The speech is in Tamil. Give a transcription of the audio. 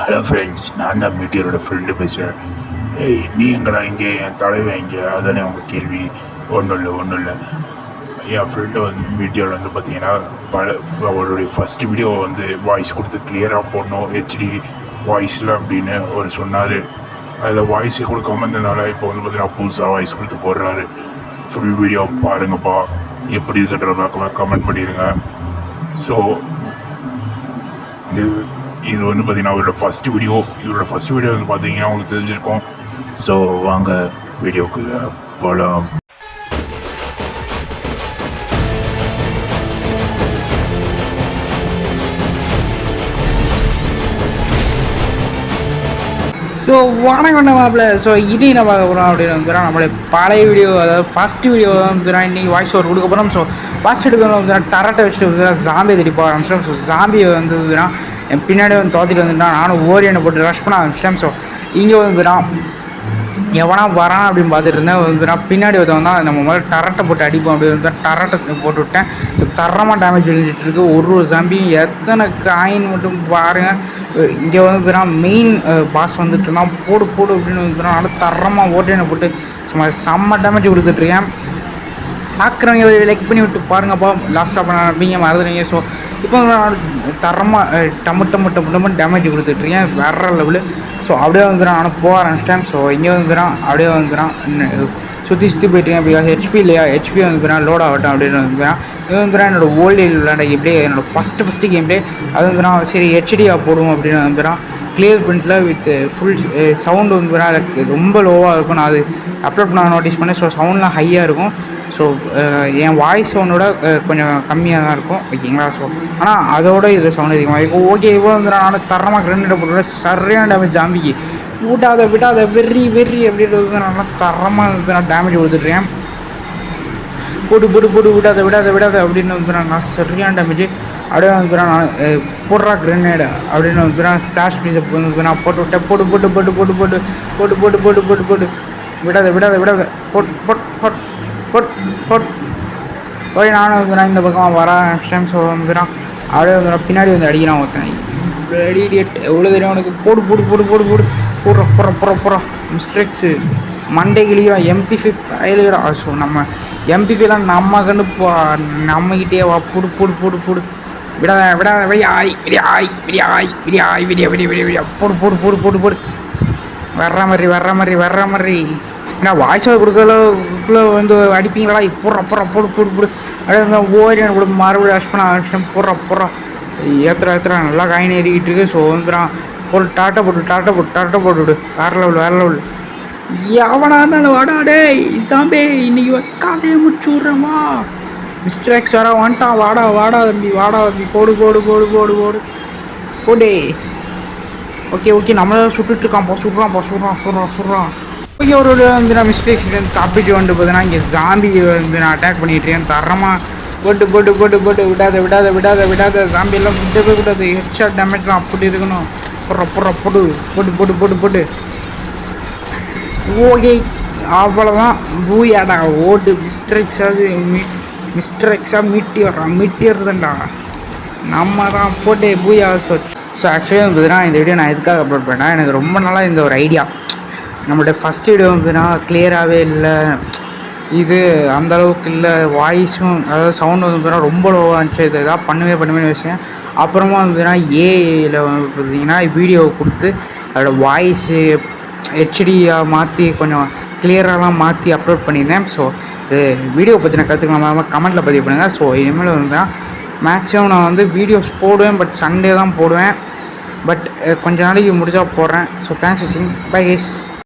ஹலோ ஃப்ரெண்ட்ஸ், நான் தான் மீட்டியரோட ஃப்ரெண்டு பேசுகிறேன். ஏய், நீ எங்கடா இங்கே, என் தலைவன் இங்கே, அதானே உங்கள் கேள்வி. ஒன்றும் இல்லை. என் ஃப்ரெண்டு வந்து மீட்டியர் வந்து பார்த்தீங்கன்னா அவருடைய ஃபஸ்ட்டு வீடியோவை வந்து வாய்ஸ் கொடுத்து கிளியராக போடணும், ஹெச்டி வாய்ஸில் அப்படின்னு ஒரு சொன்னார். அதில் வாய்ஸே கொடுக்காம இருந்ததுனால இப்போ வந்து பார்த்தீங்கன்னா புதுசாக வாய்ஸ் கொடுத்து போடுறாரு. ஃபுல் வீடியோ பாருங்கப்பா, எப்படி இருக்குன்ற கமெண்ட் பண்ணிடுங்க. ஸோ இது வந்து பார்த்தீங்கன்னா இவரோட ஃபஸ்ட்டு வீடியோ வந்து பார்த்தீங்கன்னா உங்களுக்கு தெரிஞ்சிருக்கும். ஸோ வாங்க வீடியோக்குள்ளே போகலாம். ஸோ வணக்கம் மாப்பிள்ள. ஸோ இது என்ன பார்க்க போகிறோம் அப்படின்னு வந்து நம்மளுடைய பழைய வீடியோ, அதாவது ஃபஸ்ட்டு வீடியோ வந்து இன்றைக்கி வாய்ஸ் ஓவர் கொடுக்க போகிறோம். ஸோ ஃபஸ்ட் எடுக்கணும் வந்து டரட்டை வச்சுட்டு வந்து ஜாம்பியை தேடி போக ஆரம்பிச்சிட்டோம். ஸோ ஜாம்பியை வந்து என் பின்னாடி வந்து தோற்றிட்டு வந்துட்டான். நானும் ஓரியனை போட்டு ரஷ் பண்ண ஆரம்பிச்சிட்டேன். ஸோ இங்கே வந்து எவனா வரான் அப்படின்னு பார்த்துட்டு இருந்தேன். வந்து பின்னாடி வந்தா நம்ம முதல்ல டரட்டை போட்டு அடிப்போம் அப்படின்னு வந்து டரட்டை போட்டு விட்டேன். தரமாக டேமேஜ் விழுந்துட்டுருக்கு. ஒரு ஜாம்பியும் எத்தனை காயின் மட்டும் பாருங்கள். இங்கே வந்து மெயின் பாஸ் வந்துட்டு இருந்தான். போடு அப்படின்னு வந்து நல்லா தரமாக ஓட்டினை போட்டு சும்மா செம்ம டேமேஜ் கொடுத்துட்ருக்கேன். பார்க்குறவங்க லைக் பண்ணி விட்டு பாருங்கப்பா, லாஸ்ட்டாக பண்ண அப்படிங்க மறந்துடுங்க. ஸோ இப்போ தரமாக டம்மு டேமேஜ் கொடுத்துட்ருக்கேன், வேற லெவலு. ஸோ அப்படியே வந்துடும், ஆனால் போக ஆரம்பிச்சிட்டேன். ஸோ இங்கே வந்துடும், அப்படியே வந்துடும், சுற்றி போயிட்டுருக்கேன். பிகாஸ் ஹெச்பி இல்லையா, ஹெச்பி வந்துடும் லோட் ஆகட்டும் அப்படின்னு வந்துடும். இது வந்துடும் என்னோடய ஓல்டு விளையாண்ட கேம்ப்ளே, என்னோடய ஃபஸ்ட்டு கேம்ப்ளே. அது வந்துடும் சரி ஹெச்டியாக போடுவோம் அப்படின்னு வந்துடும். கிளியர் பிரிண்டில் வித் ஃபுல் சவுண்டு வந்து அதுக்கு ரொம்ப லோவாக இருக்கும். நான் அது அப்லோட் பண்ண நோட்டீஸ் பண்ணேன். ஸோ சவுண்ட்லாம் ஹையாக இருக்கும். ஸோ என் வாய்ஸ் சவுண்டோட கொஞ்சம் கம்மியாக தான் இருக்கும், ஓகேங்களா. ஸோ ஆனால் அதோட இதில் சவுண்ட் அதிகமாக இருக்கும். ஓகே, இவ்வளோ வந்து நான் தரமாக கிரேனேட் போட்டு சரியான டேமேஜ் ஜாம்பிக்கு விடாத வெறி அப்படின்றது நல்லா தரமாக வந்து நான் டேமேஜ் கொடுத்துட்ருக்கேன். போடு விடாத அப்படின்னு வந்து நான் சரியான டேமேஜ். அப்படியே வந்து நான் போடுறா கிரேனேடு அப்படின்னு வந்து ஃப்ளாஷ் பீஸை வந்து நான் போட்டு விட்டேன். போடு விடாத போட் ஓகே. நானும் வந்து இந்த பக்கம் வர ஆரம்பிச்சிட்டேன். ஸோ வந்துடும் அப்படியே வந்து பின்னாடி வந்து அடிக்கிறான் ஒருத்தன். ரெடியேட் எவ்வளோ தெரியும் உனக்கு. போடுற மிஸ்டேக்ஸு மண்டே கிளியும் MP5 கையிலா. ஸோ நம்ம MP5லாம் நம்ம கண்டு நம்மகிட்டே வா. போடு விடாத போடு வர்ற மாதிரி. ஏன்னா வாய்ஸ் ஓவர் கொடுக்கல வந்து அடிப்பீங்களா. போடு அப்படியே வந்து ஓரியன் கூட மறுபடியும் ரஷ் பண்ண ஆரம்பிச்சிட்டேன். போடுறா ஏற்றுறா நல்லா காயின் ஏறிக்கிட்டு இருக்கு. ஸோ வந்துடும் ஒரு டாட்டை போட்டு விடு. வேற லெவல். எவனா இருந்தாலும் வாடா டேய் சாம்பே, இன்னைக்கு வைக்காதே முடிச்சு விட்றேம்மா. மிஸ்டர் எக்ஸ் வர வந்துட்டான். வாடா தம்பி போடே. ஓகே நம்மள சுட்டுட்ருக்கான்ப்பா. சுடுறான். ஓகே, ஒரு வந்து நான் மிஸ்டேக்ஸ் தப்பிட்டு வந்து பார்த்தீங்கன்னா இங்கே ஜாம்பி வந்து நான் அட்டாக் பண்ணிட்டுருக்கேன். தரமாக போட்டு விடாத ஜாம்பியெல்லாம் விடவே கூடாது. ஹெட்ஷாட் டேமேஜ்லாம் அப்படி இருக்கணும். போட்டு ஓகே, அவ்வளோதான். பூயாடா ஓட்டு. மிஸ்டர் எக்ஸாக மீட்டியர் தான்டா நம்ம தான் போட்டு பூயா. ஸோ ஆக்சுவலி பார்த்தீங்கன்னா இந்த வீடியோ நான் எதுக்காக அப்லோட் பண்ணேன், எனக்கு ரொம்ப நாளாக இந்த ஒரு ஐடியா. நம்மளுடைய ஃபஸ்ட் வீடியோ வந்துன்னா கிளியராகவே இல்லை, இது அந்தளவுக்கு இல்லை, வாய்ஸும் அதாவது சவுண்டு வந்து ரொம்ப லோவாக இருந்துச்சு. இதை எதாவது பண்ணுவேன்னு வச்சேன். அப்புறமா வந்துன்னா ஏஐயில் வந்து பார்த்தீங்கன்னா வீடியோ கொடுத்து அதோடய வாய்ஸு ஹெச்டியாக மாற்றி கொஞ்சம் கிளியராகலாம் மாற்றி அப்லோட் பண்ணியிருந்தேன். ஸோ இது வீடியோ பற்றின கற்றுக்கலாம் கமெண்ட்டில் பதிவு பண்ணுங்கள். ஸோ இனிமேல் வந்து மேக்ஸிமம் நான் வந்து வீடியோஸ் போடுவேன், பட் சண்டே தான் போடுவேன். பட் கொஞ்ச நாளைக்கு முடிஞ்சால் போடுறேன். ஸோ தேங்க்ஸ் வாட்சிங். Bye guys.